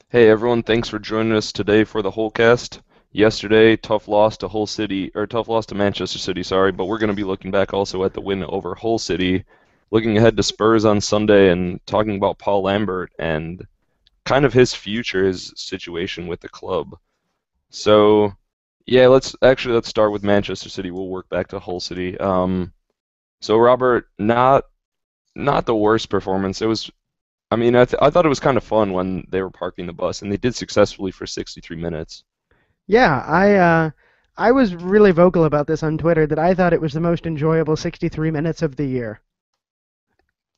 Hey everyone, thanks for joining us today for the Holtecast. Yesterday, tough loss to Hull City, or tough loss to Manchester City, sorry, but we're going to be looking back also at the win over Hull City, looking ahead to Spurs on Sunday and talking about Paul Lambert and kind of his future, his situation with the club. So, yeah, let's start with Manchester City. We'll work back to Hull City. So Robert, not the worst performance. I thought it was kind of fun when they were parking the bus, and they did successfully for 63 minutes. Yeah, I was really vocal about this on Twitter that I thought it was the most enjoyable 63 minutes of the year.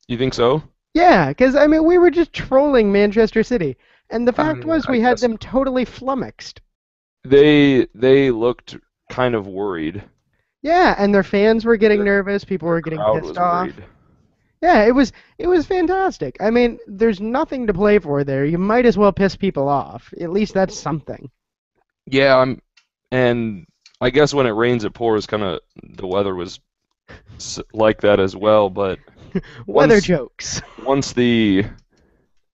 You think so? Yeah, because I mean we were just trolling Manchester City, and the I fact mean, was I we had guess them totally flummoxed. they looked kind of worried. Yeah, and their fans were getting Their nervous, people their were getting crowd pissed was off. worried. Yeah, it was fantastic. I mean, there's nothing to play for there. You might as well piss people off. At least that's something. Yeah, and I guess when it rains, it pours. Kind of the weather was like that as well. But Weather once jokes. once the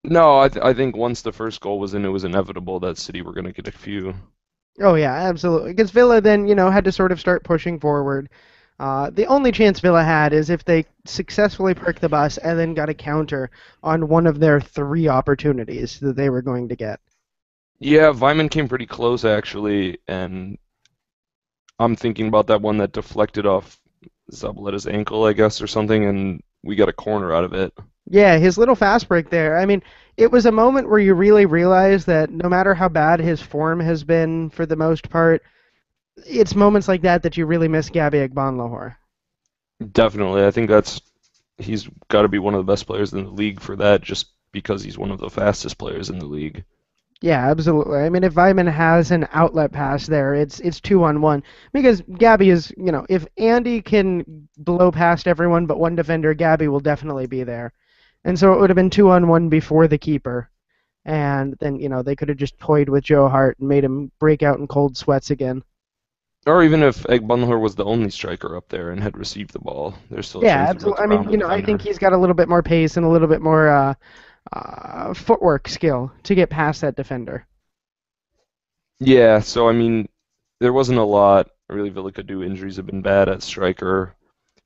no, I think once the first goal was in, it was inevitable that City were going to get a few. Oh yeah, absolutely. Because Villa then, had to sort of start pushing forward. The only chance Villa had is if they successfully parked the bus and then got a counter on one of their three opportunities that they were going to get. Yeah, Vyman came pretty close actually, and I'm thinking about that one that deflected off Zabaleta's ankle, I guess, or something, and we got a corner out of it. Yeah, his little fast break there. I mean, it was a moment where you really realize that no matter how bad his form has been for the most part, it's moments like that that you really miss Gabby Agbonlahor. Definitely, I think he's got to be one of the best players in the league for that, just because he's one of the fastest players in the league. Yeah, absolutely. I mean, if Vyman has an outlet pass there, it's 2-on-1 because Gabby is, if Andy can blow past everyone but one defender, Gabby will definitely be there. And so it would have been 2-on-1 before the keeper, and then they could have just toyed with Joe Hart and made him break out in cold sweats again. Or even if Eggbunler was the only striker up there and had received the ball, there's still a Yeah, chance to run absolutely. I around mean, the I think defender. he's got a little bit more pace and a little bit more footwork skill to get past that defender. Yeah, so I mean, there wasn't a lot really Villa could do. Injuries have been bad at striker.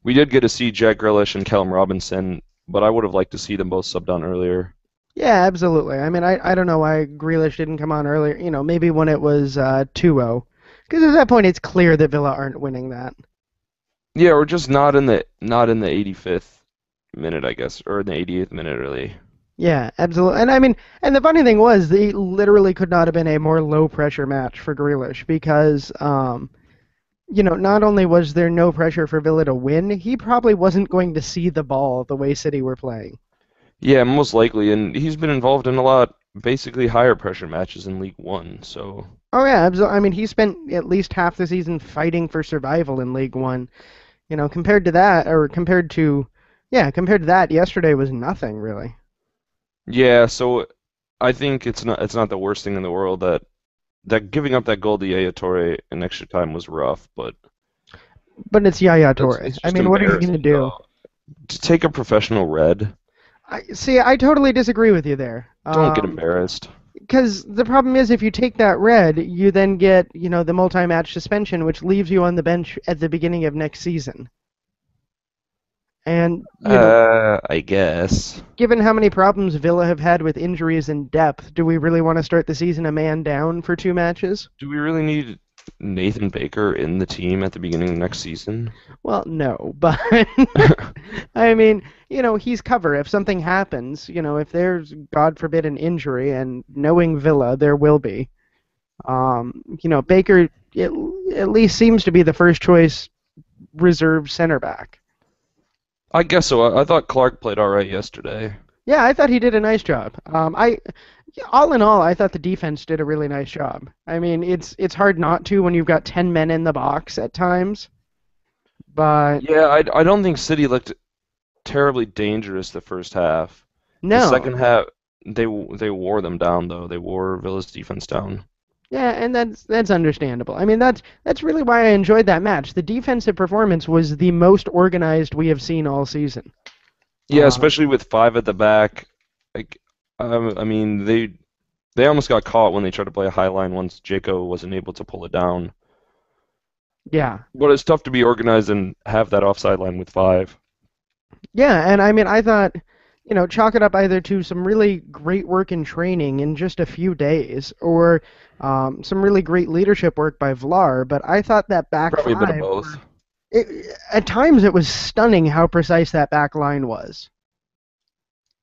We did get to see Jack Grealish and Callum Robinson, but I would have liked to see them both subbed on earlier. Yeah, absolutely. I mean, I don't know why Grealish didn't come on earlier. Maybe when it was 2-0. Because at that point, it's clear that Villa aren't winning that. Yeah, or just not in the 85th minute, I guess, or in the 88th minute, really. Yeah, absolutely. And I mean, and the funny thing was, they literally could not have been a more low pressure match for Grealish because, not only was there no pressure for Villa to win, he probably wasn't going to see the ball the way City were playing. Yeah, most likely, and he's been involved in a lot, basically higher pressure matches in League One. So Oh yeah, absolutely. I mean, he spent at least half the season fighting for survival in League One. Compared to that, or compared to that, yesterday was nothing really. yeah, so I think it's not the worst thing in the world that giving up that goal to Yaya Toure in extra time was rough, but But it's Yaya Toure. it's I just mean, what are you embarrassing gonna do? though. To take a professional red, I totally disagree with you there. don't get embarrassed. Because the problem is, if you take that red, you then get, the multi-match suspension, which leaves you on the bench at the beginning of next season. And, I guess. given how many problems Villa have had with injuries and depth, do we really want to start the season a man down for two matches? Do we really need Nathan Baker in the team at the beginning of next season? Well, no, but I mean, he's cover. If something happens, if there's, God forbid, an injury, and knowing Villa, there will be. Baker at least seems to be the first choice reserve center back. I guess so. I thought Clark played all right yesterday. Yeah, I thought he did a nice job. All in all, I thought the defense did a really nice job. I mean, it's hard not to when you've got 10 men in the box at times, but Yeah, I don't think City looked terribly dangerous the first half. The no. second half, they wore them down though. They wore Villa's defense down. Yeah, and that's understandable. I mean, that's really why I enjoyed that match. The defensive performance was the most organized we have seen all season. Yeah, Um, especially with five at the back. Like, I mean, they They almost got caught when they tried to play a high line once Jaco wasn't able to pull it down. Yeah. But it's tough to be organized and have that offside line with five. Yeah, and I mean, I thought, chalk it up either to some really great work in training in just a few days, or some really great leadership work by Vlar. But I thought that back Probably a bit of five both. were, at times it was stunning how precise that back line was.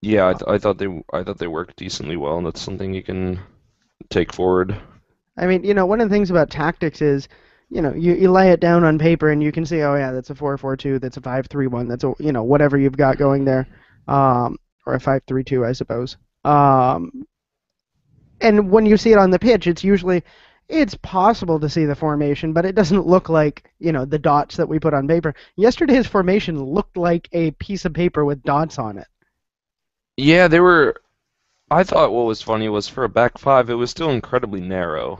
Yeah, I thought they worked decently well, and that's something you can take forward. I mean, one of the things about tactics is, you lay it down on paper and you can see, oh yeah, that's a 4-4-2, that's a 5-3-1, that's a, whatever you've got going there, or a 5-3-2, I suppose. And when you see it on the pitch, it's possible to see the formation, but it doesn't look like, the dots that we put on paper. Yesterday's formation looked like a piece of paper with dots on it. Yeah, they were. I thought what was funny was for a back five, it was still incredibly narrow.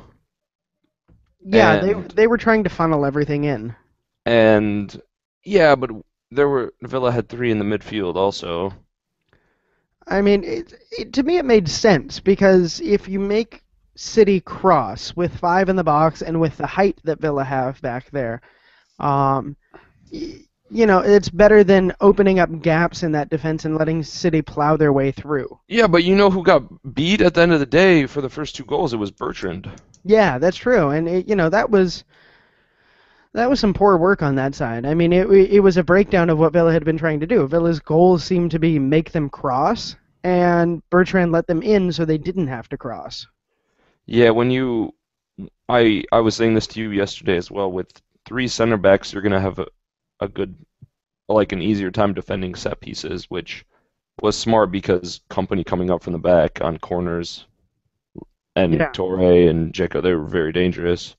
Yeah, they And they were trying to funnel everything in. and yeah, but Villa had three in the midfield also. I mean, to me, it made sense because if you make City cross with five in the box and with the height that Villa have back there, um, it's better than opening up gaps in that defense and letting City plow their way through. Yeah, but you know who got beat at the end of the day for the first two goals? It was Bertrand. Yeah, that's true, and that was some poor work on that side. I mean, it was a breakdown of what Villa had been trying to do. Villa's goals seemed to be make them cross, and Bertrand let them in so they didn't have to cross. Yeah, I was saying this to you yesterday as well. With three center backs, you're gonna have a good, like an easier time defending set pieces, which was smart because company coming up from the back on corners and Yeah. Torre and Dzeko, they were very dangerous.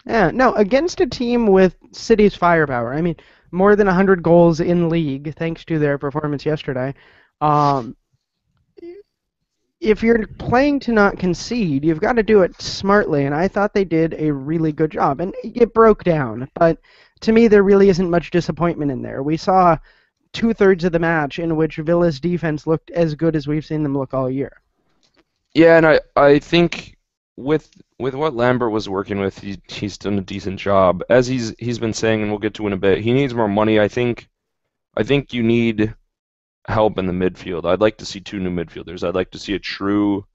Yeah, no, against a team with City's firepower. I mean, more than 100 goals in league, thanks to their performance yesterday. Um, if you're playing to not concede, you've got to do it smartly, and I thought they did a really good job. And it broke down, but to me, there really isn't much disappointment in there. We saw two-thirds of the match in which Villa's defense looked as good as we've seen them look all year. Yeah, and I think with what Lambert was working with, he's done a decent job. As he's been saying, and we'll get to in a bit, he needs more money. I think you need help in the midfield. I'd like to see two new midfielders. I'd like to see a true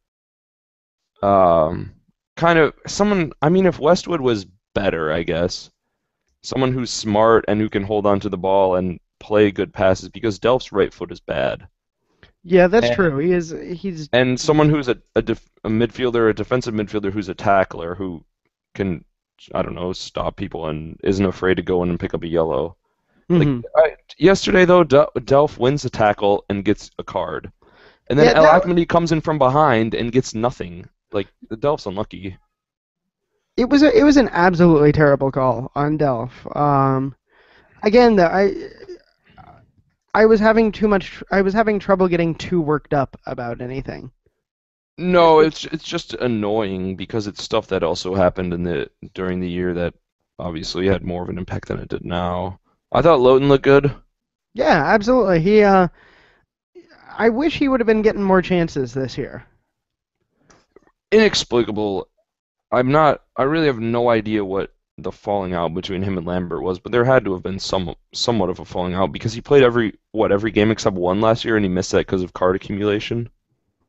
um, kind of someone. I mean, if Westwood was better, I guess someone who's smart and who can hold on to the ball and play good passes because Delph's right foot is bad. Yeah, that's And true. He's and someone who's a midfielder, a defensive midfielder who's a tackler who can, I don't know, stop people and isn't afraid to go in and pick up a yellow. Like hmm yesterday though, Delph wins the tackle and gets a card, and then Yeah, El Akmadi comes in from behind and gets nothing. Like the Delph's unlucky. it was an absolutely terrible call on Delph. Again, though, I was having trouble getting too worked up about anything. No, it's just annoying because it's stuff that also happened during the year that obviously had more of an impact than it did now. I thought Loughton looked good. Yeah, absolutely. I wish he would have been getting more chances this year. Inexplicable. I really have no idea what the falling out between him and Lambert was, but there had to have been somewhat of a falling out because he played every game except one last year and he missed that because of card accumulation.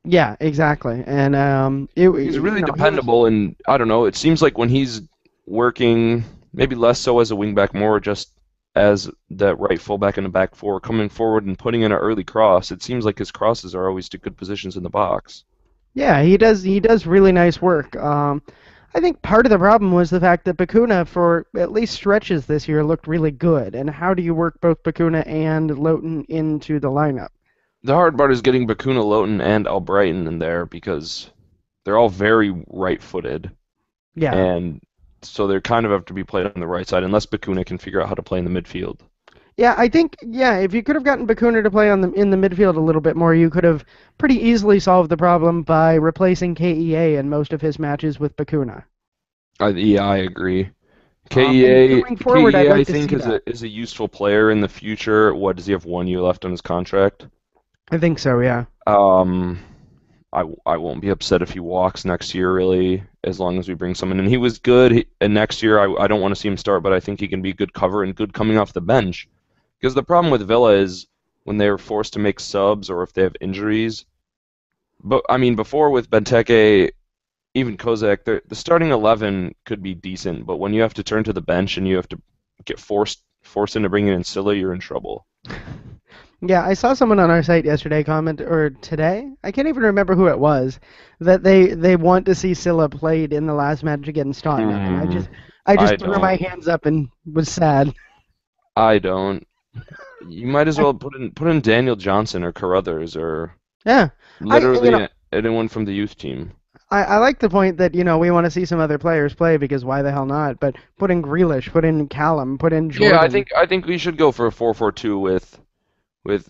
Yeah, exactly. And He's really he was. dependable, and I don't know, it seems like when he's working, maybe less so as a wingback, more just as that right fullback in the back four, coming forward and putting in an early cross, it seems like his crosses are always to good positions in the box. Yeah, he does really nice work. I think part of the problem was the fact that Bakuna, for at least stretches this year, looked really good. And how do you work both Bakuna and Loughton into the lineup? The hard part is getting Bakuna, Lowton, and Albrighton in there because they're all very right-footed, Yeah. and so they kind of have to be played on the right side unless Bakuna can figure out how to play in the midfield. Yeah, I think if you could have gotten Bakuna to play in the midfield a little bit more, you could have pretty easily solved the problem by replacing KEA in most of his matches with Bakuna. Yeah, I agree. And going forward, I'd KEA, I like to think see that. is a useful player in the future. What does he have 1 year left on his contract? I think so, yeah. Um, I won't be upset if he walks next year, really, as long as we bring someone in. He was good, and next year I don't want to see him start, but I think he can be good cover and good coming off the bench. Because the problem with Villa is when they're forced to make subs or if they have injuries. But I mean, before with Benteke, even Kozak, the starting 11 could be decent, but when you have to turn to the bench and you have to get forced into bringing in Silla, you're in trouble. Yeah, I saw someone on our site yesterday comment, or today, I can't even remember who it was, that they want to see Silla played in the last match against Tottenham, and Hmm, I I just threw my don't. hands up and was sad. I don't. You might as well put in Daniel Johnson or Carruthers or Yeah, I you know literally anyone from the youth team. I like the point that we want to see some other players play because why the hell not? But put in Grealish, put in Callum, put in Yeah, I Jordan. think I think we should go for a 4-4-2 with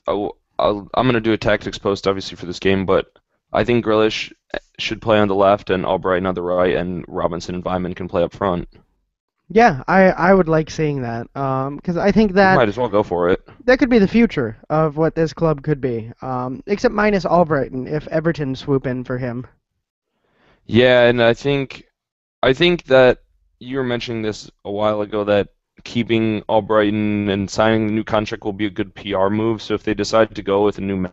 I'm gonna do a tactics post obviously for this game, but I think Grealish should play on the left and Albrighton on the right, and Robinson and Vyman can play up front. Yeah, I would like seeing that. Because I think We that might as well go for it. that could be the future of what this club could be. Except minus Albrighton if Everton swoop in for him. Yeah, and I think that you were mentioning this a while ago that keeping Albrighton and signing the new contract will be a good PR move. So if they decide to go with a new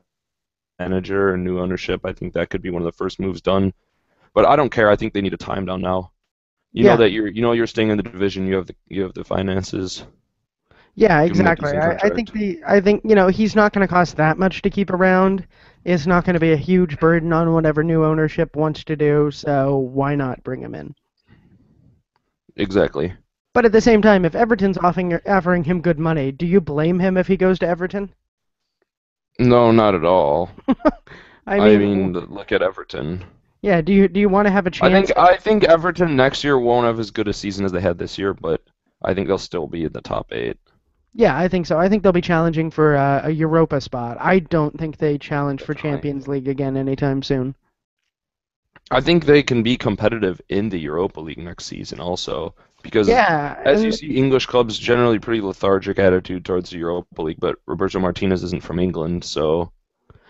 manager or new ownership, I think that could be one of the first moves done. But I don't care. I think they need a time down now. You know Yeah, that you're staying in the division. You have the finances. yeah, Give him a exactly. decent I think contract. he's not going to cost that much to keep around. It's not going to be a huge burden on whatever new ownership wants to do. So why not bring him in? Exactly. But at the same time, if Everton's offering him good money, do you blame him if he goes to Everton? No, not at all. I I mean, mean, look at Everton. yeah. Do you want to have a I chance? think I think Everton next year won't have as good a season as they had this year, but I think they'll still be in the top eight. Yeah, I think so. I think they'll be challenging for a Europa spot. I don't think they challenge for Definitely. Champions League again anytime soon. I think they can be competitive in the Europa League next season also, because Yeah, as you and see, English clubs generally pretty lethargic attitude towards the Europa League, but Roberto Martinez isn't from England, so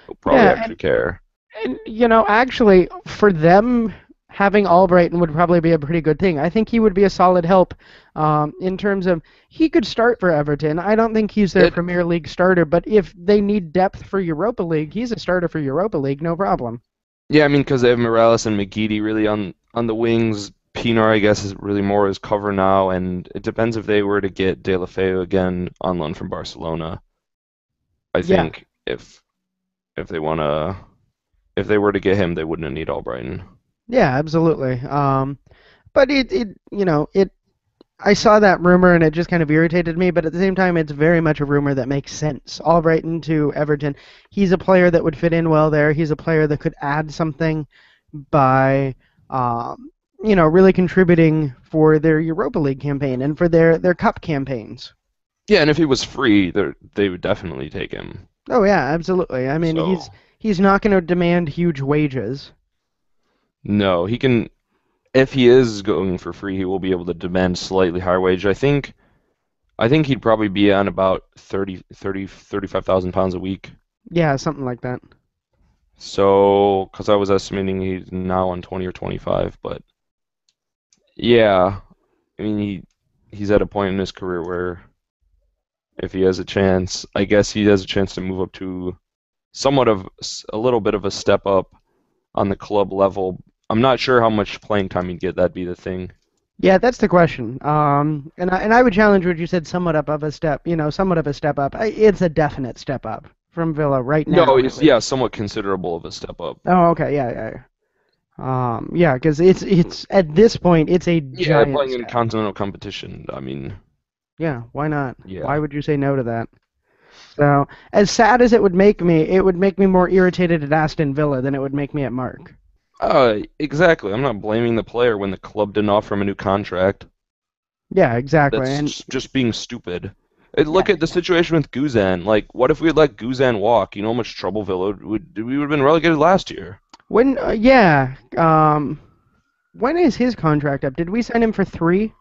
he'll probably yeah, actually care. and actually, for them, having Albrighton would probably be a pretty good thing. I think he would be a solid help in terms of he could start for Everton. I don't think he's their It, Premier League starter, but if they need depth for Europa League, he's a starter for Europa League, no problem. yeah, I mean, because they have Morales and McGeady really on the wings. Pinar, I guess, is really more as cover now, and it depends if they were to get De La Feu again on loan from Barcelona. I Yeah, think if they wanna if they were to get him, they wouldn't need Albrighton. yeah, absolutely. But it I saw that rumor and it just kind of irritated me, but at the same time, it's very much a rumor that makes sense. Albrighton to Everton. He's a player that would fit in well there. He's a player that could add something by, really contributing for their Europa League campaign and for their cup campaigns. Yeah, and if he was free, they would definitely take him. Oh yeah, absolutely. I mean, So he's not going to demand huge wages. no, he can. If he is going for free, he will be able to demand slightly higher wage. I think he'd probably be on about 35,000 pounds a week. Yeah, something like that. So, because I was estimating he's now on 20 or 25, but yeah, I mean he's at a point in his career where if he has a chance, I guess he has a chance to move up to somewhat of a little bit of a step up on the club level. I'm not sure how much playing time he'd get. That'd be the thing. Yeah, that's the question. And I would challenge what you said, somewhat up of a step. Somewhat of a step up. It's a definite step up from Villa right No, now, at it's least. yeah, somewhat considerable of a step up. Oh, okay, yeah, yeah, yeah. Yeah, because it's at this point it's a Yeah, giant playing in step. continental competition. I mean, Yeah, why not? Why yeah. would you say no to that? So, as sad as it would make me more irritated at Aston Villa than it would make me at Mark. Exactly. I'm not blaming the player when the club didn't offer him a new contract. Yeah, exactly. That's And just being stupid. And yeah, look at the situation with Guzan. Like, what if we had let Guzan walk? You know how much trouble Villa would we would have been relegated last year. yeah. When is his contract up? Did we sign him for 3?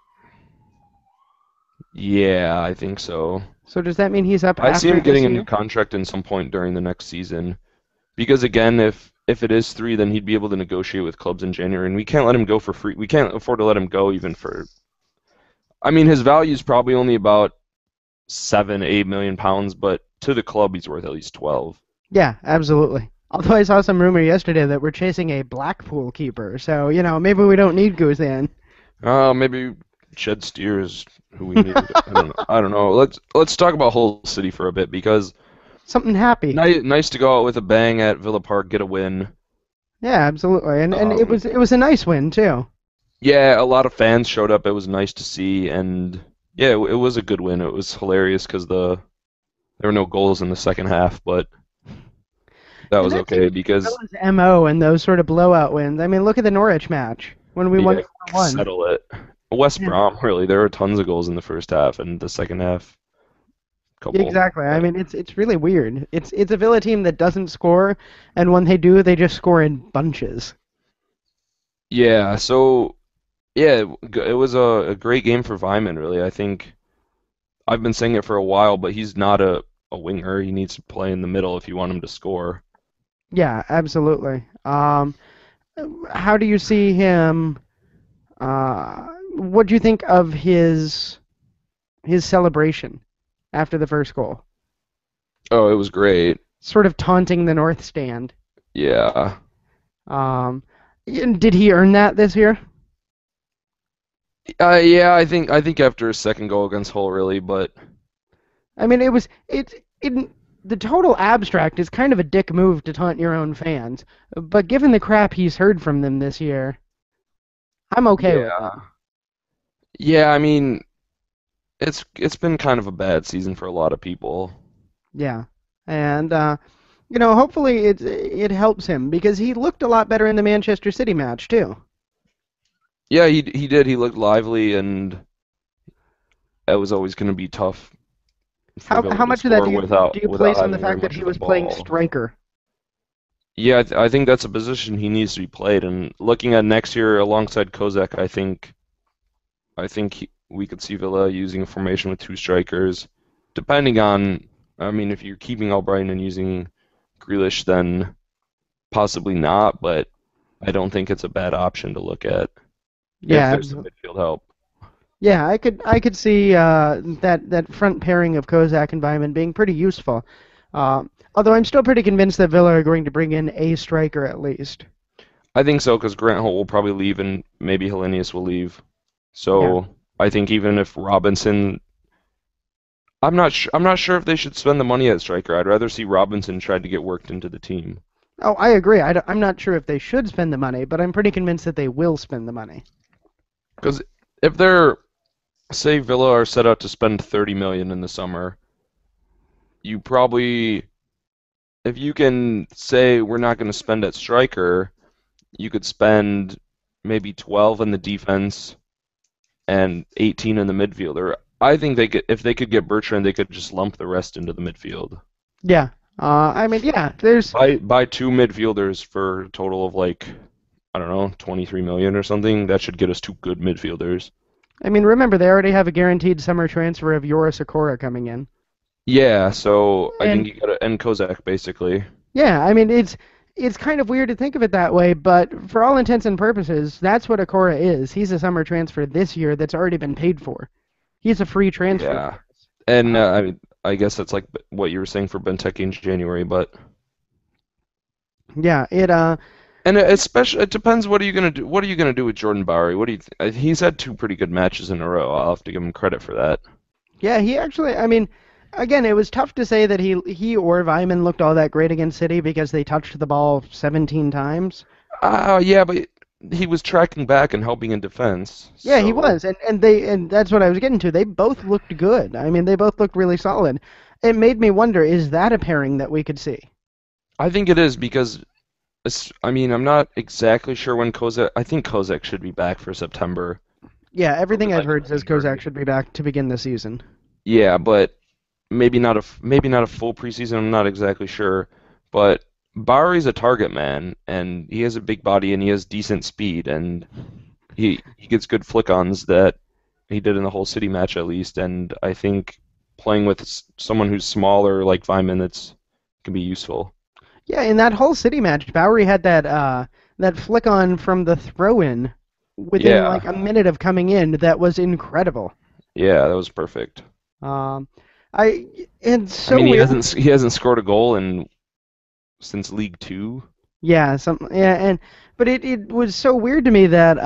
Yeah, I think so. So does that mean he's up I see after him getting this a new year? contract in some point during the next season. Because again, if if it is 3, then he'd be able to negotiate with clubs in January, and we can't let him go for free. We can't afford to let him go even for. I mean, his value is probably only about 7, 8 million pounds, but to the club, he's worth at least 12. Yeah, absolutely. Although I saw some rumor yesterday that we're chasing a Blackpool keeper, so maybe we don't need Guzan. Maybe Jed Steer is who we need. I don't know. I don't know. Let's talk about Hull City for a bit because Something happy. nice to go out with a bang at Villa Park, get a win. Yeah, absolutely. And it Um, was a nice win too. yeah, a lot of fans showed up. It was nice to see, and yeah, it was a good win. It was hilarious because there were no goals in the second half, but that And was that seems okay to be because Villa's MO and those sort of blowout wins. I mean, look at the Norwich match when we won yeah, 4-1. settle it. West Yeah, Brom, really, there were tons of goals in the first half, and the second half, couple. exactly. I But mean, it's really weird. It's a Villa team that doesn't score, and when they do, they just score in bunches. yeah, so yeah, it was a great game for Vyman, really. I think I've been saying it for a while, but he's not a winger. He needs to play in the middle if you want him to score. Yeah, absolutely. How do you see him? What do you think of his celebration after the first goal? Oh, it was great. Sort of taunting the North Stand. Yeah. Um, did he earn that this year? Yeah, I think after a second goal against Hull, really, but I mean, it's in the total abstract is kind of a dick move to taunt your own fans, but given the crap he's heard from them this year, I'm okay with it. yeah. Yeah, I mean, it's been kind of a bad season for a lot of people. Yeah, and hopefully it helps him because he looked a lot better in the Manchester City match too. Yeah, he did. He looked lively, and it was always going to be tough for Villa How to much of that score do you without place on the having very fact that much he of the was playing ball. striker? Yeah, I think that's a position he needs to be played. And looking at next year alongside Kozak, I think we could see Villa using a formation with two strikers, depending on. I mean, if you're keeping Albrighton and using Grealish, then possibly not. But I don't think it's a bad option to look at if Yeah, there's some midfield help. yeah, I could see that front pairing of Kozak and Vyman being pretty useful. Uh, Although I'm still pretty convinced that Villa are going to bring in a striker at least. I think so because Grant Holt will probably leave and maybe Hellenius will leave. Yeah. So I think even if Robinson, I'm not sure if they should spend the money at striker. I'd rather see Robinson try to get worked into the team. Oh, I agree. I'm not sure if they should spend the money, but I'm pretty convinced that they will spend the money. Because if they're, say, Villa are set out to spend 30 million in the summer, you probably, if you can say we're not going to spend at striker, you could spend maybe 12 in the defense and 18 in the midfielder. I think they could, if they could get Bertrand, they could just lump the rest into the midfield. Yeah. I mean, yeah. There's. Buy two midfielders for a total of like, I don't know, 23 million or something. That should get us two good midfielders. I mean, remember they already have a guaranteed summer transfer of Yoris Sakura coming in. Yeah, so I think And you gotta end Kozak basically. yeah, I mean it's kind of weird to think of it that way, but for all intents and purposes, that's what Akora is. He's a summer transfer this year that's already been paid for. He's a free transfer. Yeah, and Uh, I guess that's like what you were saying for Benteke in January, but yeah, it and especially it depends. What are you gonna do? What are you gonna do with Jordan Bowery? What do you? He's had two pretty good matches in a row. I'll have to give him credit for that. yeah, he actually I mean again, it was tough to say that he or Vyman looked all that great against City because they touched the ball 17 times. Yeah, but he was tracking back and helping in defense. Yeah, he So was, and that's what I was getting to. They both looked good. I mean, they both looked really solid. It made me wonder, is that a pairing that we could see? I think it is because I mean, I'm not exactly sure when Kozak. I think Kozak should be back for September Yeah, for the everything I've heard says leg Kozak injury. should be back to begin the season. Yeah, but maybe not a full preseason. I'm not exactly sure, but Bowery's a target man, and he has a big body and he has decent speed, and he gets good flick-ons that he did in the whole City match at least. And I think playing with someone who's smaller like Vyman, that's can be useful. Yeah, in that whole City match, Bowery had that flick on from the throw-in within Yeah, like a minute of coming in that was incredible. yeah, that was perfect. Um, I it's I so mean, weird. he hasn't scored a goal in since League Two. But it was so weird to me that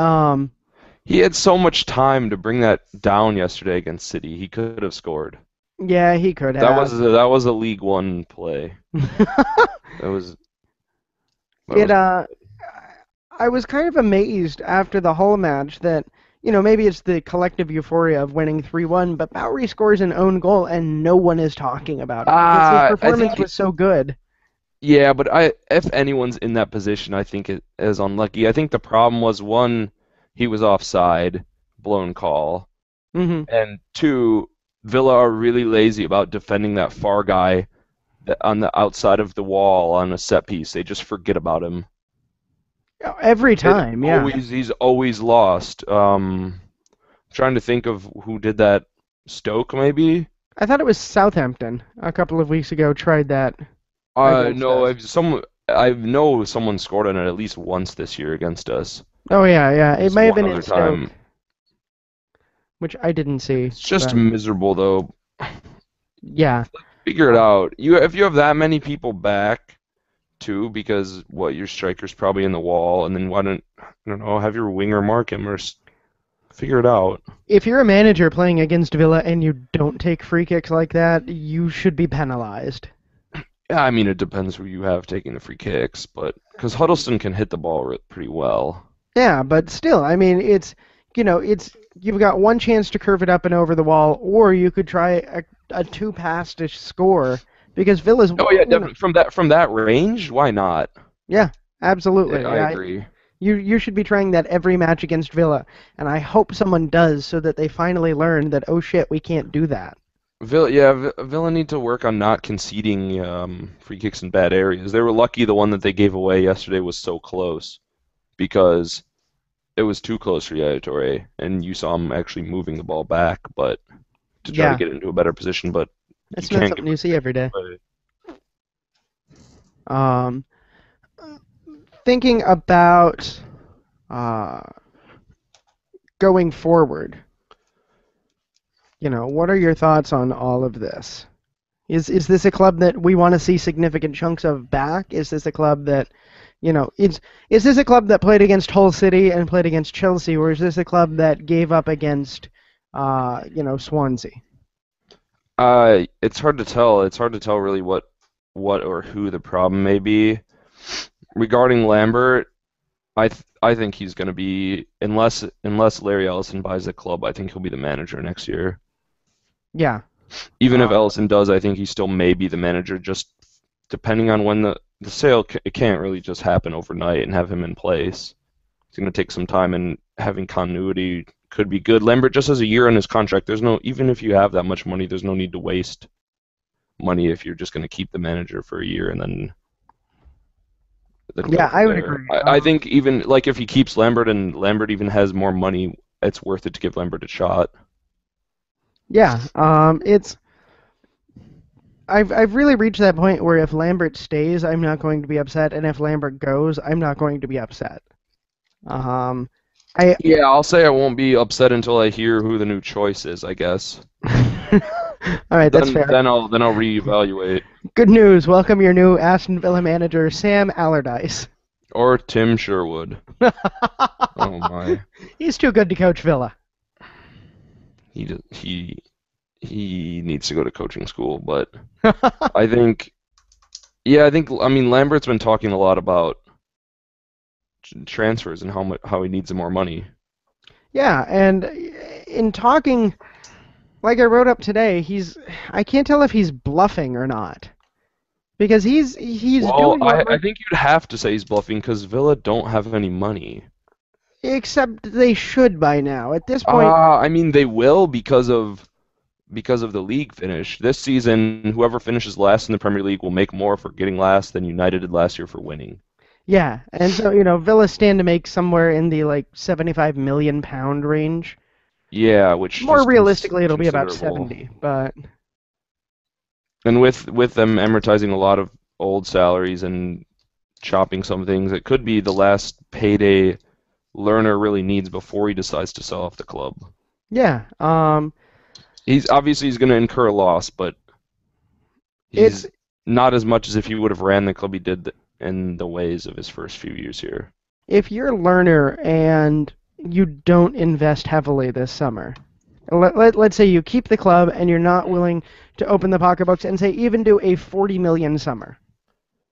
He had so much time to bring that down yesterday against City. He could have scored. yeah, he could have. That was a League One play. That was that It was I was kind of amazed after the whole match that maybe it's the collective euphoria of winning 3-1, but Bowery scores an own goal and no one is talking about it because his I performance think was so good. yeah, but I if anyone's in that position, I think it is unlucky. I think the problem was one, he was offside, blown call, Hmm. and two, Villa are really lazy about defending that far guy on the outside of the wall on a set piece. They just forget about him. Every time, yeah. He's always lost. Trying to think of who did that. Stoke maybe. I thought it was Southampton a couple of weeks ago tried that against No, us. I know someone scored on it at least once this year against us. Oh yeah, yeah. At It least may have one been in other Stoke, time. which I didn't see, It's just but miserable though. yeah. Figure it Uh, out. If you have that many people back too, because what your striker's probably in the wall, and then why don't I don't know, have your winger mark him or figure it out. if you're a manager playing against Villa and you don't take free kicks like that, you should be penalized. Yeah, I mean it depends who you have taking the free kicks, but because Huddleston can hit the ball pretty well. Yeah, but still, I mean, it's you've got one chance to curve it up and over the wall, or you could try a two pass to score because Villa's, Oh yeah, definitely from that range, why not? yeah, absolutely. I Yeah, agree. you should be trying that every match against Villa, and I hope someone does so that they finally learn that oh shit, we can't do that. Villa need to work on not conceding free kicks in bad areas. They were lucky the one that they gave away yesterday was so close because it was too close for Yaya Toure, and you saw him actually moving the ball back, but to try to Yeah, get it into a better position. But you that's not can't something give you a see free every kick day. away. Um, Thinking about uh, going forward, what are your thoughts on all of this? Is this a club that we want to see significant chunks of back? Is this a club that, is this a club that played against Hull City and played against Chelsea, or is this a club that gave up against, Swansea? It's hard to tell. It's hard to tell really what or who the problem may be. Regarding Lambert, I think he's going to be unless Larry Ellison buys the club, I think he'll be the manager next year. Yeah. Even if Uh, Ellison does, I think he still may be the manager. Just depending on when the sale, it can't really just happen overnight and have him in place. It's going to take some time, and having continuity could be good. Lambert just has a year on his contract. There's no even if you have that much money, there's no need to waste money if you're just going to keep the manager for a year and then go yeah, from I would there. agree. I think even like if he keeps Lambert and Lambert even has more money, it's worth it to give Lambert a shot. Yeah. I've really reached that point where if Lambert stays, I'm not going to be upset, and if Lambert goes, I'm not going to be upset. Um, I Yeah, I'll say I won't be upset until I hear who the new choice is, I guess. All right, that's fair. Then I'll reevaluate. Good news. Welcome your new Aston Villa manager, Sam Allardyce. Or Tim Sherwood. Oh my. He's too good to coach Villa. He d- he needs to go to coaching school, but I think I mean Lambert's been talking a lot about transfers and how he needs more money. Yeah, and in talking, like I wrote up today, I can't tell if he's bluffing or not because he's Well, doing what I think you'd have to say he's bluffing because Villa don't have any money. except they should by now. At this point, I mean they will because of the league finish. This season, whoever finishes last in the Premier League will make more for getting last than United did last year for winning. yeah, and so Villa stand to make somewhere in the like 75 million pound range. Yeah, which More is realistically, it'll be about considerable. 70, but And with them amortizing a lot of old salaries and chopping some things. It could be the last payday Lerner really needs before he decides to sell off the club. Yeah. He's going to incur a loss, but It's he's not as much as if he would have ran the club he did in the ways of his first few years here. if you're Lerner and you don't invest heavily this summer, let's say you keep the club and you're not willing to open the pocketbooks and say even do a 40 million summer,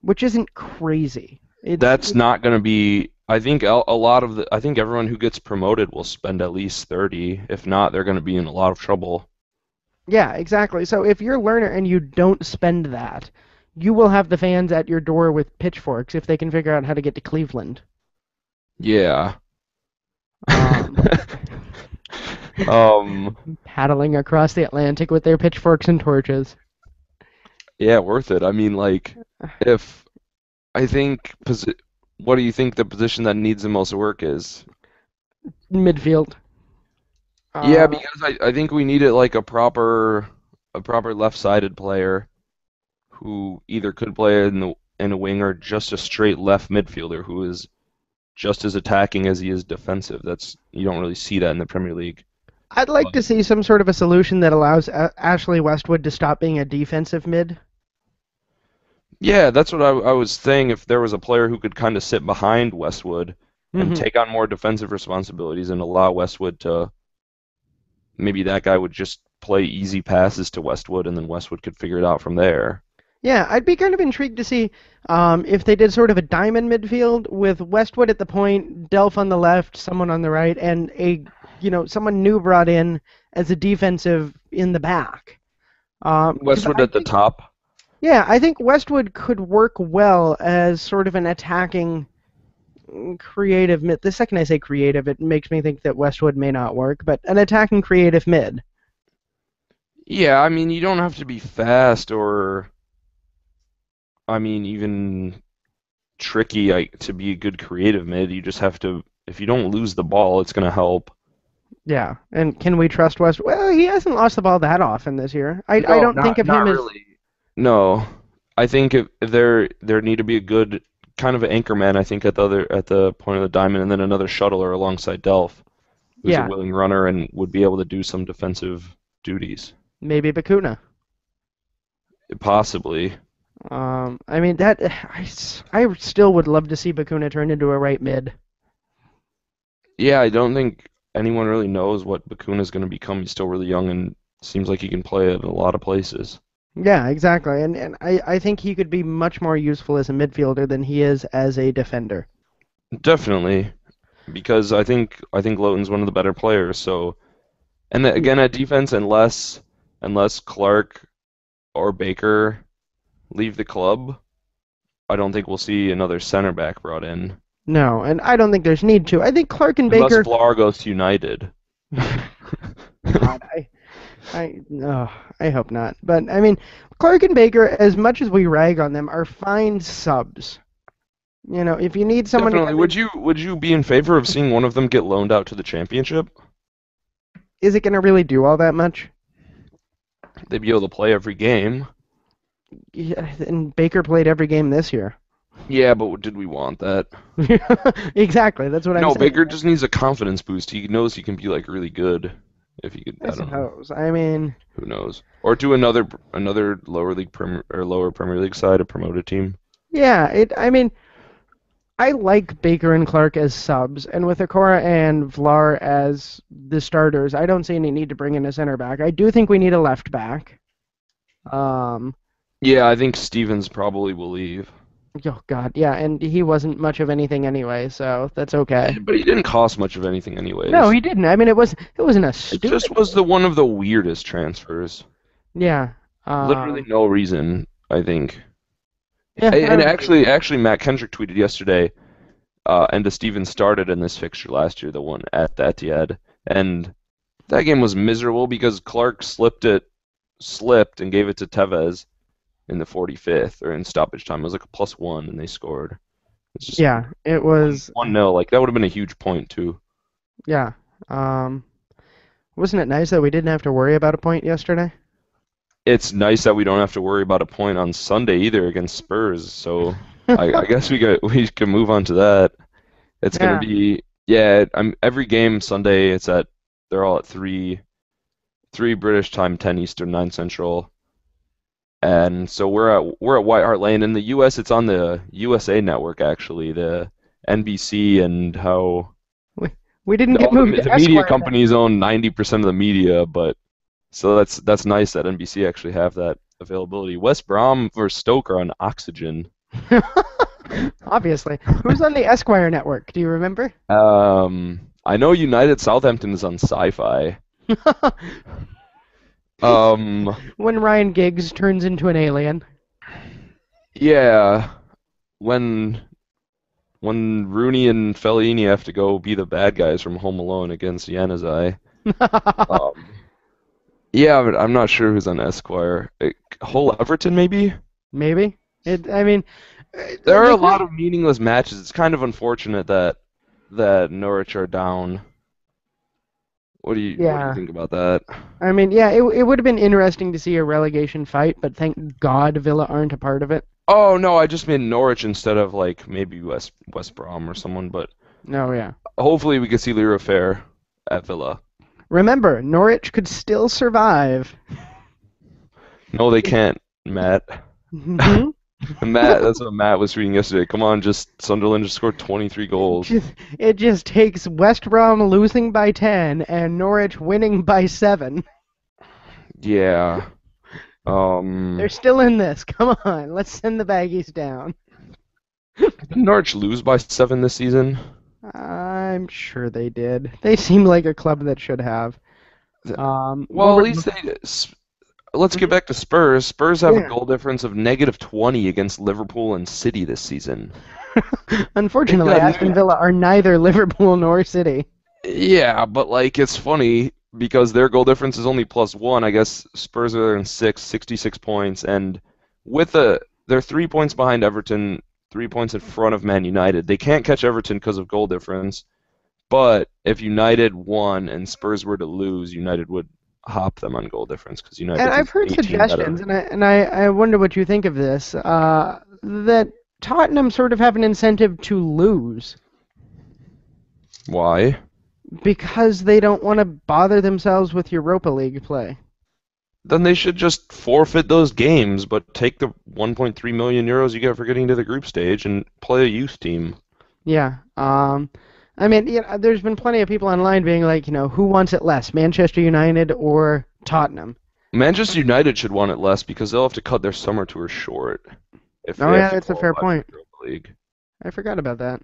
which isn't crazy. That's not going to be. I think a lot of I think everyone who gets promoted will spend at least 30. If not, they're going to be in a lot of trouble. Yeah, exactly. So if you're Lerner and you don't spend that, you will have the fans at your door with pitchforks if they can figure out how to get to Cleveland. Yeah. Um, um. Paddling across the Atlantic with their pitchforks and torches. Yeah, worth it. I mean, like, if I think, what do you think the position that needs the most work is? Midfield. Yeah, Uh, because I think we needed like a proper left-sided player who either could play in a wing or just a straight left midfielder who is just as attacking as he is defensive. You don't really see that in the Premier League. I'd like But to see some sort of a solution that allows Ashley Westwood to stop being a defensive mid. yeah, that's what I was saying. If there was a player who could kind of sit behind Westwood and Hmm. take on more defensive responsibilities and allow Westwood to maybe that guy would just play easy passes to Westwood and then Westwood could figure it out from there. Yeah, I'd be kind of intrigued to see if they did sort of a diamond midfield with Westwood at the point, Delph on the left, someone on the right, and someone new brought in as a defensive in the back. Because Westwood at the top. I think Westwood could work well as sort of an attacking, creative mid. The second I say creative, it makes me think that Westwood may not work, but an attacking creative mid. Yeah, I mean, you don't have to be fast or, I mean, even tricky to be a good creative mid. You just have to, if you don't lose the ball, it's going to help. Yeah, and can we trust West? Well, he hasn't lost the ball that often this year. I No, don't think not of him not as. really. No, I think if there need to be a good kind of an anchor man. I think at the point of the diamond, and then another shuttler alongside Delph, who's a Yeah, willing runner and would be able to do some defensive duties, maybe Bakuna. possibly. I mean that I still would love to see Bakuna turn into a right mid. Yeah, I don't think anyone really knows what Bakuna is going to become. He's still really young and seems like he can play at a lot of places. Yeah, exactly. And I think he could be much more useful as a midfielder than he is as a defender. Definitely, because I think Loughton's one of the better players. So, and then, Yeah. again at defense, unless Clark or Baker leave the club, I don't think we'll see another center back brought in. No, and I don't think there's need to. I think Clark and Unless Baker. Vlar goes to United. God, no, I hope not. But I mean, Clark and Baker, as much as we rag on them, are fine subs. If you need someone to Definitely. come in, Would you be in favor of seeing one of them get loaned out to the championship? is it going to really do all that much? They'd be able to play every game. Yeah, and Baker played every game this year. Yeah, but did we want that? Exactly, that's what I'm No, saying. Baker just needs a confidence boost. He knows he can be like really good if he could. I I don't know. suppose. I mean, Who knows? Or to another lower league or lower Premier League side, a promoted team. yeah. I mean, I like Baker and Clark as subs, and with Okora and Vlar as the starters, I don't see any need to bring in a center back. I do think we need a left back. Um, Yeah, I think Stevens probably will leave. oh God, yeah, and he wasn't much of anything anyway, so that's okay. But he didn't cost much of anything No, anyways. he didn't. I mean, it wasn't a It stupid. just was the one of the weirdest transfers. Yeah. Literally no reason, I think. Yeah. And actually, Matt Kendrick tweeted yesterday, and Stevens started in this fixture last year, the one at the Etihad, and that game was miserable because Clark slipped and gave it to Tevez in the 45th or in stoppage time. It was like a +1, and they scored. It's just Yeah, it was. 1-0. Like that would have been a huge point too. Yeah. Um, wasn't it nice that we didn't have to worry about a point yesterday? it's nice that we don't have to worry about a point on Sunday either against Spurs. So I guess we can move on to that. It's gonna Yeah. be yeah. Every game Sunday. They're all at three British time, 10 Eastern, 9 Central. And so we're at White Hart Lane. In the U.S., it's on the USA Network actually, the NBC, and how We, we didn't get all moved to the media Esquire companies own 90% of the media, but so that's nice that NBC actually have that availability. West Brom versus Stoke are on Oxygen. then. Obviously. Who's on the Esquire network? Do you remember? I know United Southampton is on Sci-Fi. Um, When Ryan Giggs turns into an alien. yeah, when Rooney and Fellaini have to go be the bad guys from Home Alone against Januzaj. Um, yeah, but I'm not sure who's on Esquire. Hull Everton maybe? Maybe. I mean, There are they a lot could. of meaningless matches. It's kind of unfortunate that Norwich are down. What do you Yeah. think about that? I mean, yeah, it would have been interesting to see a relegation fight, but thank God Villa aren't a part of it. Oh no, I just mean Norwich instead of like maybe West Brom or someone, but No, yeah. hopefully we can see Leroy Fair at Villa. Remember, Norwich could still survive. No, they can't, Matt. Mhm. Matt, that's what Matt was reading yesterday. Come on, just Sunderland just scored 23 goals. It just takes West Brom losing by 10 and Norwich winning by 7. Yeah. They're still in this. Come on, let's send the baggies down. Did Norwich lose by 7 this season? I'm sure they did. They seem like a club that should have. What Well, at were least let's get back to Spurs. Spurs have a yeah. goal difference of -20 against Liverpool and City this season. They've Unfortunately, got Aston Villa are neither Liverpool nor City. yeah, but like it's funny because their goal difference is only +1. I guess Spurs are in 66 points, and they're 3 points behind Everton, 3 points in front of Man United. They can't catch Everton because of goal difference, but if United won and Spurs were to lose, United would hop them on goal difference because And United's I've heard 18 suggestions, better. and I wonder what you think of this. That Tottenham sort of have an incentive to lose Why? because they don't want to bother themselves with Europa League play. Then they should just forfeit those games, but take the 1.3 million euros you get for getting to the group stage and play a youth team. Yeah. I mean, there's been plenty of people online being like, who wants it less, Manchester United or Tottenham? Manchester United should want it less because they'll have to cut their summer tour short if Oh they have yeah, to that's a fair qualify for point. the Europa League. I forgot about that.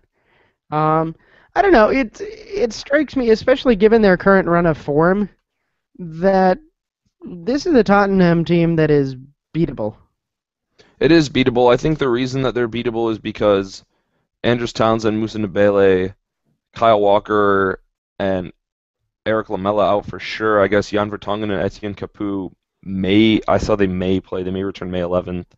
Um, I don't know. It strikes me, especially given their current run of form, that this is a Tottenham team that is beatable. It is beatable. I think the reason that they're beatable is because Andros Townsend, Musa Nabele, Kyle Walker, and Eric Lamela out for sure. I guess Jan Vertonghen and Etienne Capoue I saw they may play. They may return May 11th.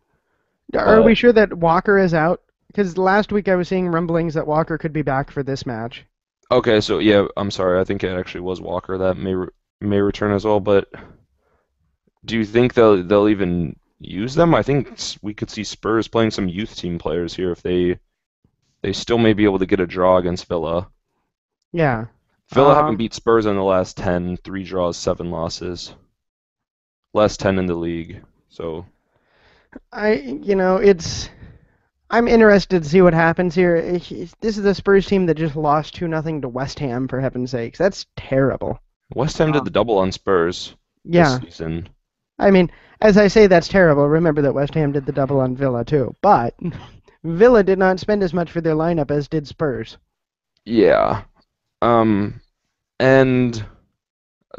Are we But sure that Walker is out? Because last week I was seeing rumblings that Walker could be back for this match. okay, so yeah, I'm sorry. I think it actually was Walker that may return as well. But do you think they'll even use them? I think we could see Spurs playing some youth team players here if they still may be able to get a draw against Villa. Yeah. Villa haven't Um, beat Spurs in the last 10, 3 draws, 7 losses. Last 10 in the league. So it's. I'm interested to see what happens here. This is a Spurs team that just lost 2-0 to West Ham, for heaven's sakes. That's terrible. West Ham did Um, the double on Spurs this yeah. season. I mean, as I say, that's terrible. Remember that West Ham did the double on Villa, too. But Villa did not spend as much for their lineup as did Spurs. Yeah. Um and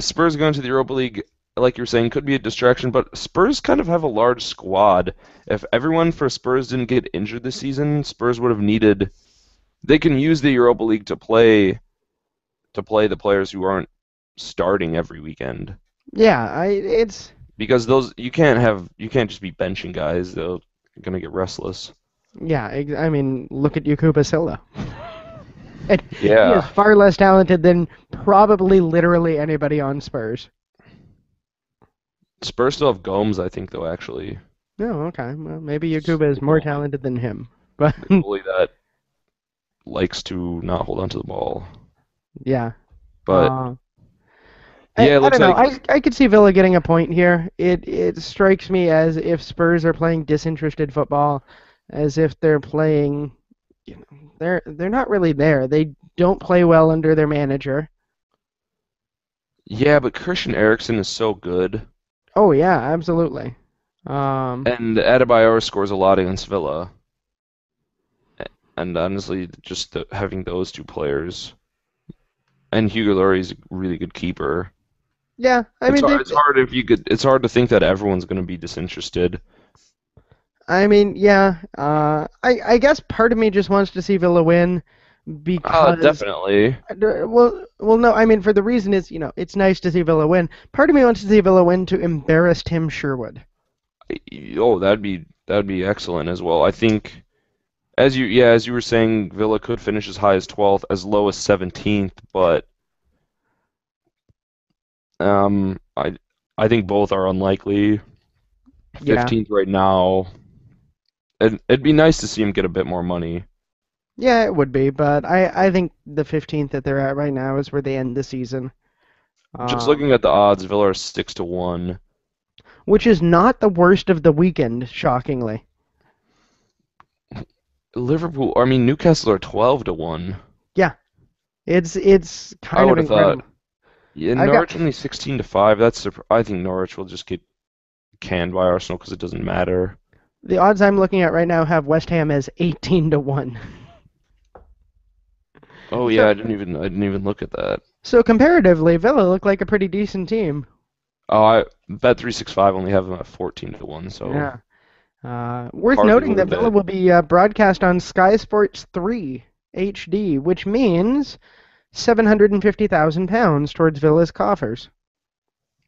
Spurs going to the Europa League, like you're saying, could be a distraction, but Spurs kind of have a large squad. If everyone for Spurs didn't get injured this season, Spurs would have needed. They can use the Europa League to play the players who aren't starting every weekend Yeah, it's because those you can't just be benching guys. They're gonna get restless. yeah. I mean, look at Yakuba Silva. And he is Yeah. far less talented than probably literally anybody on Spurs. Spurs still have Gomes, I think, though, actually. Oh, okay. Well, maybe Yakuba is more talented than him. But The goalie that likes to not hold onto the ball. yeah. But Uh, yeah, it I looks don't know. like I could see Villa getting a point here. It strikes me as if Spurs are playing disinterested football, as if they're playing, they're not really there. They don't play well under their manager. yeah, but Christian Eriksen is so good, Oh yeah, absolutely. Um, and Adebayor scores a lot against Villa. And honestly, just having those two players and Hugo Lloris a really good keeper. yeah, I mean It's hard if you could. It's hard to think that everyone's going to be disinterested. yeah. I guess part of me just wants to see Villa win because Definitely. no. I mean, for the reason is, it's nice to see Villa win. Part of me wants to see Villa win to embarrass Tim Sherwood. Oh, that'd be excellent as well. I think as you were saying, Villa could finish as high as 12th, as low as 17th, but I think both are unlikely. Yeah, 15th right now. It'd be nice to see him get a bit more money. yeah, it would be, but I think the 15th that they're at right now is where they end the season. Just Um, looking at the odds, Villa are 6-1. which is not the worst of the weekend, shockingly. Liverpool, I mean Newcastle are 12-1. Yeah, it's I kind of would have thought. incredible. Yeah, I've got Norwich only 16-5. I think Norwich will just get canned by Arsenal because it doesn't matter. the odds I'm looking at right now have West Ham as 18-1. Oh So yeah, I didn't even look at that. so comparatively, Villa look like a pretty decent team. Oh, I bet 365 only have them at 14-1, so Yeah. Worth hardly noting that worth Villa it. will be broadcast on Sky Sports 3 HD, which means £750,000 towards Villa's coffers.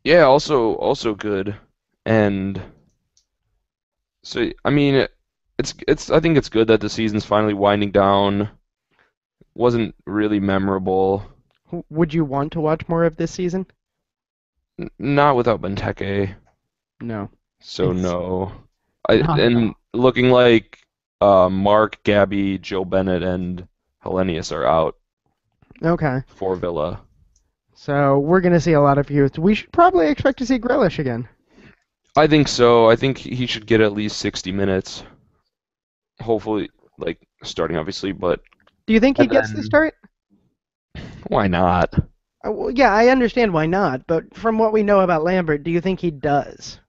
Yeah, also good. And so I mean it's I think it's good that the season's finally winding down. Wasn't really memorable. Would you want to watch more of this season? Not without Benteke. No, So it's no. not at And all. looking like Mark, Gabby, Joe Bennett, and Hellenius are out Okay, for Villa. so we're going to see a lot of youth. We should probably expect to see Grealish again. I think so. I think he should get at least 60 minutes. Hopefully, like starting obviously, but Do you think he and gets the then start? why not? Well, yeah, I understand why not, but from what we know about Lambert, do you think he does?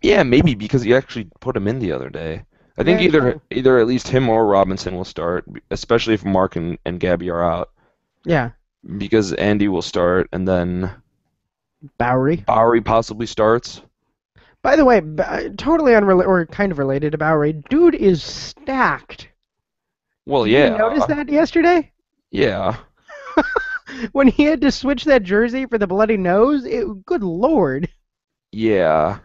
Yeah, maybe because he actually put him in the other day. I think Yeah, true. either at least him or Robinson will start, especially if Mark and Gabby are out, Yeah, because Andy will start and then Bowery. Bowery possibly starts. By the way, totally unrelated or kind of related to Bowery, dude is stacked. Well, Did you yeah, notice that yesterday? yeah, When he had to switch that jersey for the bloody nose? Good lord. yeah.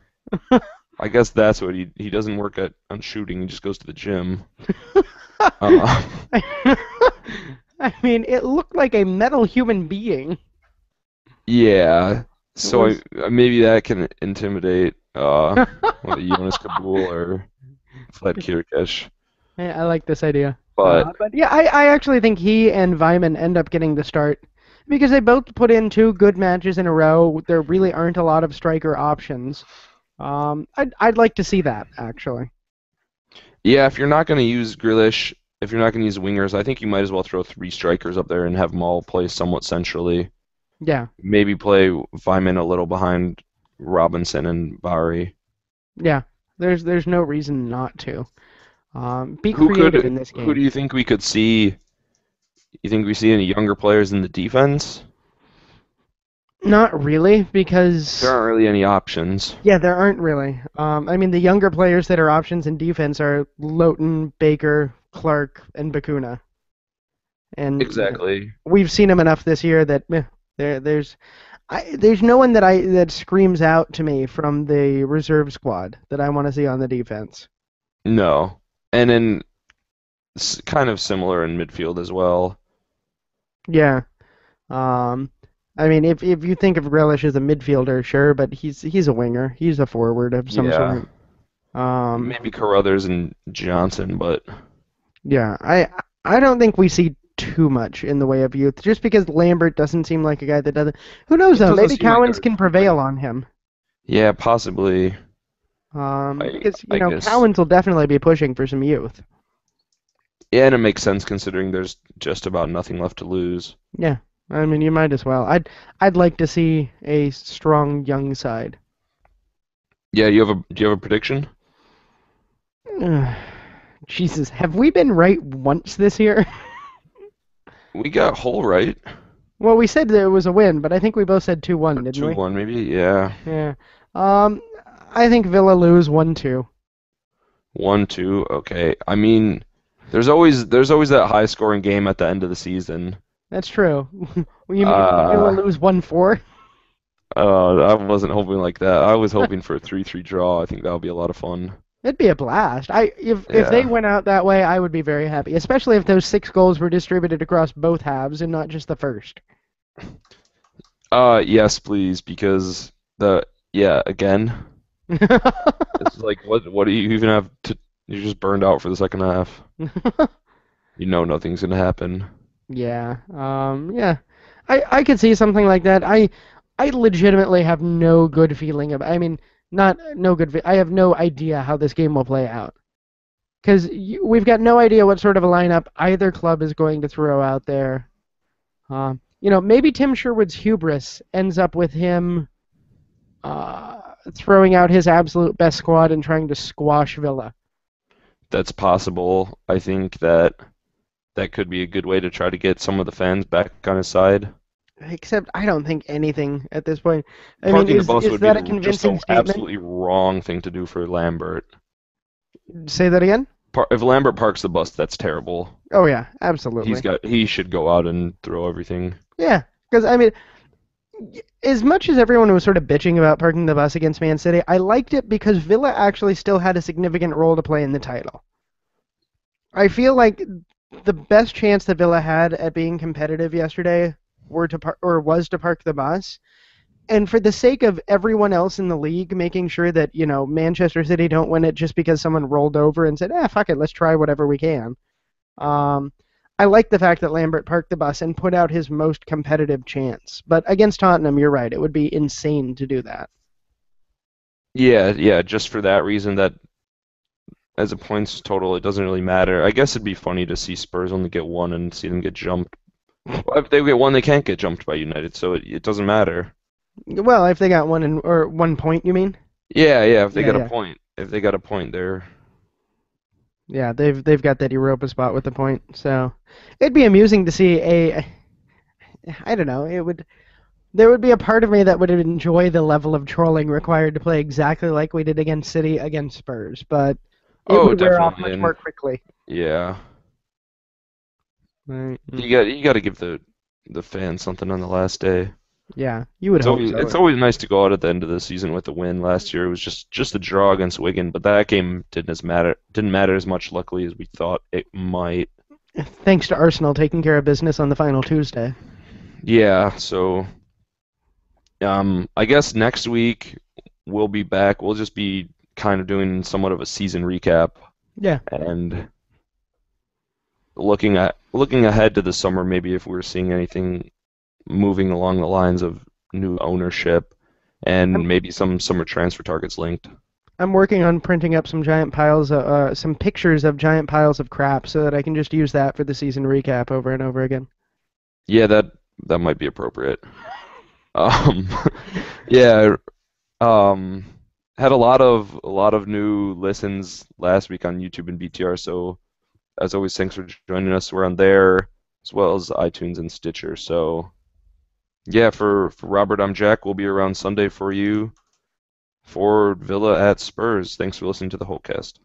I guess that's what he doesn't work at on shooting. He just goes to the gym. Uh, I mean, it looked like a metal human being. yeah. It So was. maybe that can intimidate what, Jonas Kabul or Vlad Kirkesh. I like this idea. But But yeah, I actually think he and Vyman end up getting the start because they both put in two good matches in a row. There really aren't a lot of striker options. I'd like to see that actually. yeah, if you're not going to use Grealish, if you're not going to use wingers, I think you might as well throw three strikers up there and have them all play somewhat centrally. Yeah, Maybe play Vyman a little behind Robinson and Bowery. yeah. There's no reason not to. Be Who creative could? in this Who do game. you think we could see? You think we see any younger players in the defense? Not really, There because aren't really any options. yeah, there aren't really. I mean, the younger players that are options in defense are Loughton, Baker, Clark, and Bakuna. And Exactly. we've seen them enough this year that there's no one that screams out to me from the reserve squad that I want to see on the defense. No. And then kind of similar in midfield as well. Yeah. Um, I mean, if you think of Grealish as a midfielder, sure, but he's a winger. He's a forward of some Yeah, sort. Um, maybe Carruthers and Johnson, but yeah, I don't think we see too much in the way of youth, just because Lambert doesn't seem like a guy that doesn't. Who knows it though? doesn't Maybe seem like Cowens a can like. prevail on him. Yeah, possibly. I Because I guess. Cowens will definitely be pushing for some youth. Yeah, and it makes sense considering there's just about nothing left to lose. Yeah, I mean, you might as well. I'd like to see a strong young side. Yeah, do you have a prediction? Jesus, have we been right once this year? We got Hull right. Well, we said that it was a win, but I think we both said 2-1, Or didn't we? 2-1 maybe. Yeah. Yeah. Um, I think Villa lose 1-2. 1-2. Okay. I mean, there's always that high scoring game at the end of the season. That's true. You mean Villa Uh, lose 1-4? I wasn't hoping like that. I was hoping for a 3-3 draw. I think that would be a lot of fun. It'd be a blast. If they Yeah. went out that way, I would be very happy, especially if those 6 goals were distributed across both halves and not just the first. Yes, please, because again, it's like what do you even have to you're just burned out for the second half. You know nothing's gonna happen. Yeah. Yeah. I could see something like that. I legitimately have no good feeling about. I mean, not no good. I have no idea how this game will play out because we've got no idea what sort of a lineup either club is going to throw out there. Maybe Tim Sherwood's hubris ends up with him throwing out his absolute best squad and trying to squash Villa. That's possible. I think that could be a good way to try to get some of the fans back on his side. Except I don't think anything at this point. I mean, Parking the is bus is would be that a just convincing the statement? absolutely wrong thing to do for Lambert. Say that again. If Lambert parks the bus, that's terrible. Oh yeah, absolutely. He should go out and throw everything. Yeah, because I mean, as much as everyone was sort of bitching about parking the bus against Man City, I liked it because Villa actually still had a significant role to play in the title. I feel like the best chance that Villa had at being competitive yesterday was to park the bus. And for the sake of everyone else in the league, making sure that, Manchester City don't win it just because someone rolled over and said, fuck it, let's try whatever we can. Um, I like the fact that Lambert parked the bus and put out his most competitive chance. But against Tottenham, you're right. It would be insane to do that. Yeah, yeah, just for that reason that as a points total, it doesn't really matter. I guess it'd be funny to see Spurs only get one and see them get jumped. Well, if they get one, they can't get jumped by United, so it doesn't matter. Well, if they got or 1 point, you mean? Yeah, yeah, if they Yeah, got a yeah. point. If they got a point there. Yeah, they've got that Europa spot with the point. So it'd be amusing to see I don't know, there would be a part of me that would enjoy the level of trolling required to play exactly like we did against City against Spurs, but it Oh, would wear off definitely. much more And quickly. yeah. Right. You got to give the fans something on the last day. Yeah, you would hope It's so. always nice to go out at the end of the season with a win. Last year it was just a draw against Wigan, but that game didn't matter as much luckily as we thought it might. Thanks to Arsenal taking care of business on the final Tuesday. Yeah, so I guess next week we'll be back. We'll just be kind of doing somewhat of a season recap Yeah. and looking ahead to the summer, maybe if we're seeing anything moving along the lines of new ownership I'm and maybe some summer transfer targets linked. I'm working on printing up some pictures of giant piles of crap so that I can just use that for the season recap over and over again. Yeah, that might be appropriate. Um, yeah, um, had a lot of new listens last week on YouTube and BTR. So as always, thanks for joining us. We're on there as well as iTunes and Stitcher. So yeah, for Robert, I'm Jack. We'll be around Sunday for you for Villa at Spurs. Thanks for listening to the Holtecast.